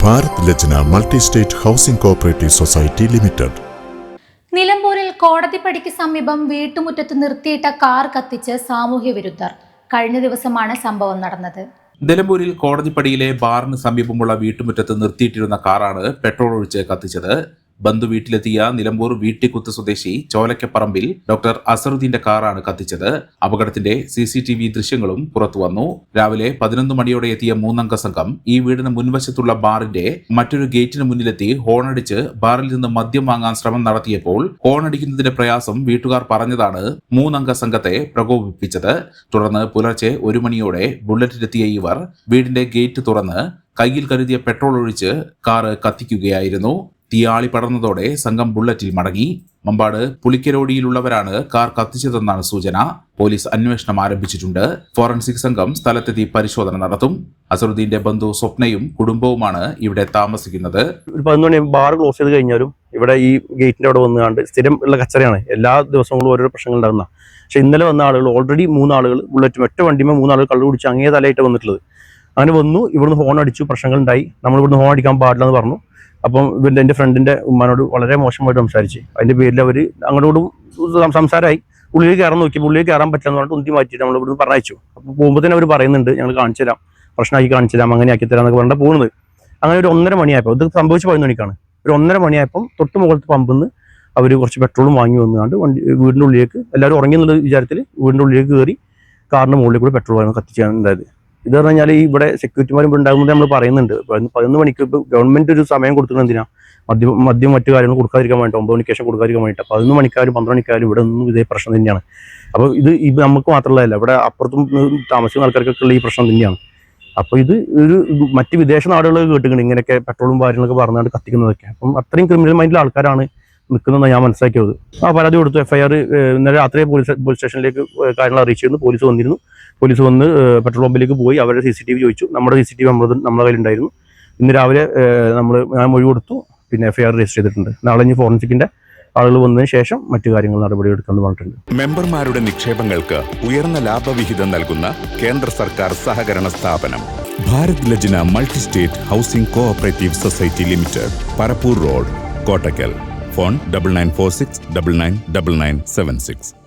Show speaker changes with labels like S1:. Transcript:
S1: Bharat Lajna multi state housing cooperative society limited.
S2: നിലമ്പൂരിൽ കോടതിപ്പടിക്ക് സമീപം വീട്ടുമുറ്റത്ത് നിർത്തിയിട്ട കാർ കത്തിച്ച് സാമൂഹ്യ വിരുദ്ധർ. കഴിഞ്ഞ ദിവസമാണ് സംഭവം നടന്നത്.
S3: നിലമ്പൂരിൽ കോടതിപ്പടിയിലെ ബാറിന് സമീപമുള്ള വീട്ടുമുറ്റത്ത് നിർത്തിയിട്ടിരുന്ന കാറാണ് പെട്രോൾ ഒഴിച്ച് കത്തിച്ചത്. ബന്ധുവീട്ടിലെത്തിയ നിലമ്പൂർ വീട്ടിക്കുത്ത് സ്വദേശി ചോലക്കപ്പറമ്പിൽ ഡോക്ടർ അസറുദ്ദീന്റെ കാറാണ് കത്തിച്ചത്. അപകടത്തിന്റെ CCTV ദൃശ്യങ്ങളും പുറത്തുവന്നു. രാവിലെ 11 മണിയോടെ എത്തിയ 3 അംഗ സംഘം ഈ വീടിന് മുൻവശത്തുള്ള ബാറിന്റെ മറ്റൊരു ഗേറ്റിന് മുന്നിലെത്തി ഹോണടിച്ച് ബാറിൽ നിന്ന് മദ്യം വാങ്ങാൻ ശ്രമം നടത്തിയപ്പോൾ ഹോണടിക്കുന്നതിന്റെ പ്രയാസം വീട്ടുകാർ പറഞ്ഞതാണ് 3 അംഗ സംഘത്തെ പ്രകോപിപ്പിച്ചത്. തുടർന്ന് പുലർച്ചെ 1 മണിയോടെ ബുള്ളറ്റിലെത്തിയ ഇവർ വീടിന്റെ ഗേറ്റ് തുറന്ന് കയ്യിൽ കരുതിയ പെട്രോൾ ഒഴിച്ച് കാറ് കത്തിക്കുകയായിരുന്നു. തീയാളി പടർന്നതോടെ സംഘം ബുള്ളറ്റിൽ മടങ്ങി. മമ്പാട് പുളിക്കരോടിയിലുള്ളവരാണ് കാർ കത്തിച്ചതെന്നാണ് സൂചന. പോലീസ് അന്വേഷണം ആരംഭിച്ചിട്ടുണ്ട്. ഫോറൻസിക് സംഘം സ്ഥലത്തെത്തി പരിശോധന നടത്തും. അസറുദ്ദീന്റെ ബന്ധു സ്വപ്നയും കുടുംബവുമാണ് ഇവിടെ താമസിക്കുന്നത്.
S4: 11 മണി ബാർ ക്ലോസ് ചെയ്ത് കഴിഞ്ഞാലും ഇവിടെ ഈ ഗേറ്റിന്റെ അവിടെ വന്നുകൊണ്ട് സ്ഥിരം ഉള്ള കച്ചറയാണ്. എല്ലാ ദിവസങ്ങളും ഓരോ പ്രശ്നങ്ങൾ ഉണ്ടാകുന്ന. പക്ഷെ ഇന്നലെ വന്ന ആളുകൾ ഓൾറെഡി 3 ആളുകൾ ബുള്ളറ്റ് ഒറ്റ വണ്ടിമേ 3 ആളുകൾ കള്ളു കുടിച്ച് അങ്ങേ തലയായിട്ട് വന്നിട്ടുള്ളത്. അങ്ങനെ വന്നു, ഇവിടുന്ന് ഹോൺ അടിച്ചു, പ്രശ്നങ്ങൾ ഉണ്ടായി. നമ്മൾ ഇവിടുന്ന് ഹോൺ അടിക്കാൻ പാടില്ല എന്ന് പറഞ്ഞു. അപ്പം എൻ്റെ ഫ്രണ്ടിന്റെ ഉമ്മാനോട് വളരെ മോശമായിട്ട് സംസാരിച്ച് അതിന്റെ പേരിൽ അവർ അങ്ങോട്ടും സംസാരമായി. ഉള്ളിൽ കയറാൻ നോക്കിയപ്പോൾ ഉള്ളിൽ കയറാൻ പറ്റില്ലെന്ന് പറഞ്ഞിട്ട് ഉന്തി മാറ്റിയിട്ട് നമ്മൾ ഇവിടുന്ന് പറഞ്ഞയച്ചു. അപ്പോൾ പോകുമ്പോൾ തന്നെ അവർ പറയുന്നുണ്ട്, ഞങ്ങൾ കാണിച്ചു തരാം, പ്രശ്നമാക്കി കാണിച്ചു തരാം, അങ്ങനെ ആക്കി തരാം എന്നൊക്കെ പറഞ്ഞിട്ട് പോകുന്നത്. അങ്ങനെ ഒരു 1:30 മണിയായപ്പോൾ ഇത് സംഭവിച്ച് 11 മണിക്കാണ്. ഒരു 1:30 മണിയായപ്പം തൊട്ട് മുകളിലത്തെ പമ്പിൽ നിന്ന് അവർ കുറച്ച് പെട്രോളും വാങ്ങി വന്നുകൊണ്ട് വീടിൻ്റെ ഉള്ളിലേക്ക് എല്ലാവരും ഉറങ്ങി എന്നുള്ള വിചാരത്തിൽ വീടിൻ്റെ ഉള്ളിലേക്ക് കയറി കാറിൻ്റെ മുകളിൽ കൂടെ പെട്രോൾ വാങ്ങി കത്തിച്ചാണ് ഉണ്ടായത്. ഇത് പറഞ്ഞു കഴിഞ്ഞാൽ ഇവിടെ സെക്യൂരിറ്റിമാരും ഉണ്ടാകുന്നത് നമ്മൾ പറയുന്നുണ്ട്. 11 മണിക്ക് ഇപ്പോൾ ഗവൺമെന്റ് ഒരു സമയം കൊടുക്കുന്നത് എന്തിനാ? മദ്യം മറ്റു കാര്യങ്ങൾ കൊടുക്കാതിരിക്കാൻ വേണ്ടി, 9 മണിക്ക് ശേഷം കൊടുക്കാതിരിക്കാൻ വേണ്ടിയിട്ട്. 11 മണിക്കാരും 12 മണിക്കാരും ഇവിടെ ഒന്നും ഇതേ പ്രശ്നം തന്നെയാണ്. അപ്പോൾ ഇത് നമുക്ക് മാത്രമല്ല, ഇവിടെ അപ്പുറത്തും താമസിക്കുന്ന ആൾക്കാർക്കൊക്കെ ഉള്ള ഈ പ്രശ്നം തന്നെയാണ്. അപ്പോൾ ഇത് ഒരു മറ്റ് വിദേശ നാടുകൾ കേട്ടിട്ടുണ്ട് ഇങ്ങനെയൊക്കെ പെട്രോളും കാര്യങ്ങളൊക്കെ പറഞ്ഞുകൊണ്ട് കത്തിക്കുന്നതൊക്കെ. അപ്പം അത്രയും ക്രിമിനൽ മൈൻഡിലുള്ള ആൾക്കാരാണ് നിൽക്കുന്നതെന്ന് ഞാൻ മനസ്സിലാക്കിയത്. പരാതി കൊടുത്തു. FIR ഇന്നലെ രാത്രി പോലീസ് സ്റ്റേഷനിലേക്ക് കാര്യങ്ങൾ അറിയിച്ചിരുന്നു. പോലീസ് വന്നിരുന്നു. പോലീസ് വന്ന് പെട്രോൾ പമ്പിലേക്ക് പോയി അവരുടെ CCTV ചോദിച്ചു. നമ്മുടെ CCTV നമ്മുടെ കയ്യിലുണ്ടായിരുന്നു. ഇന്ന് രാവിലെ ഞാൻ മൊഴി കൊടുത്തു. പിന്നെ FIR രജിസ്റ്റർ ചെയ്തിട്ടുണ്ട്. നാളെ ഇനി ഫോറൻസിക്കിന്റെ ആളുകൾ വന്നതിന് ശേഷം മറ്റു കാര്യങ്ങൾ നടപടിയെടുക്കാമെന്ന് പറഞ്ഞിട്ടുണ്ട്.
S1: മെമ്പർമാരുടെ നിക്ഷേപങ്ങൾക്ക് ഉയർന്ന ലാഭവിഹിതം നൽകുന്ന കേന്ദ്ര സർക്കാർ സഹകരണ സ്ഥാപനം Bharat Lajna multi state housing cooperative society limited, Parappur road, Kottakkal. Phone 9946 999976.